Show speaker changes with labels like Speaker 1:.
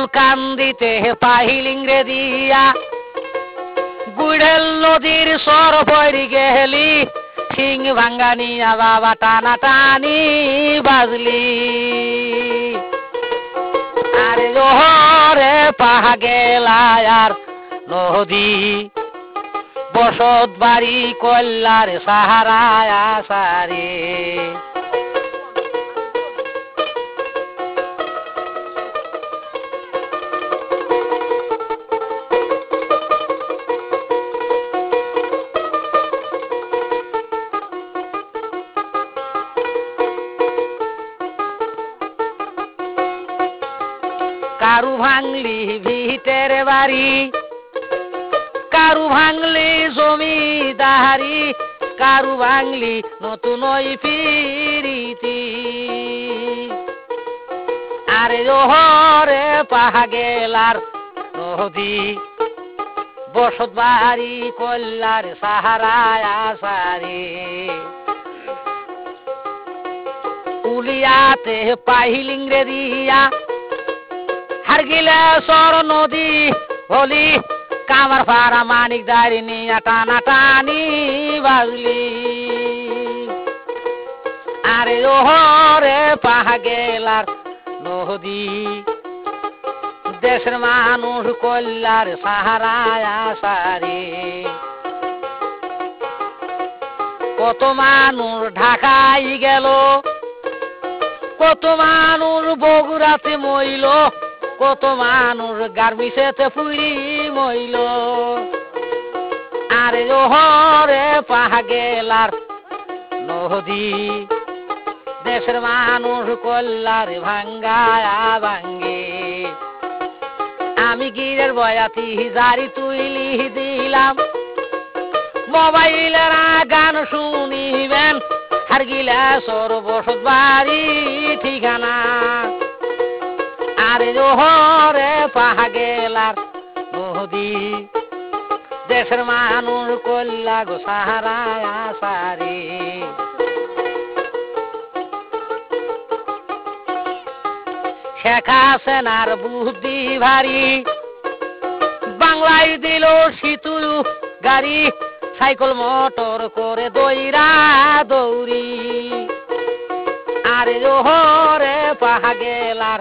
Speaker 1: আকুল কান্দিতে পাহিলিংরে দিয়া গুড়েল নদীর সর পড়ি গেলি সিং ভাঙ্গানিয়া বাবা টানা টানি বাজলি আরে জোহরে পাহা গেলায়ার নদী বসত বাড়ি কল্যার সাহারায় আসারে কারু ভাঙলি ভিটের বাড়ি কারু ভাঙলি জমিদারি কারু ভাঙলি নতুন ফিরিতি আরে ওহরে পাহা গেলার নদী বসত বাড়ি কল্যার সাহারায় আসারে উলিয়াতে পাহিলিংরে দিয়া হারগিলে সর নদী হলি কামার ফারা মানিক দাঁড়ি নিয়া টানা টানি বাজলি আরে ওহরে পাহা গেলার নদী দেশের মানুষ কল্যার সাহারায় আসারে কত মানুষ ঢাকাই গেল কত মানুষ বগুড়াতে মইল কত মানুষ গার্মিসেতে পুরি মইল আরে ওহরে পাহা গেলার নদী দেশের মানুষ কল্যার ভাঙ্গায়া ভাঙ্গে আমি গিরের বয়াতি জারি তুইলি দিলাম মোবাইলের গান শুনিবেন হারগিলা সর বসত বাড়ি ঠিকানা আরে ওহরে পাহা গেলার নদী দেশের মানুষ কল্যা গো সাহারায় আসারে শেখ হাসিনার বুদ্ধি ভারী বাংলায় দিল সিতু গাড়ি সাইকেল মোটর করে দইরা দৌড়ি আরে ওহরে পাহা গেলার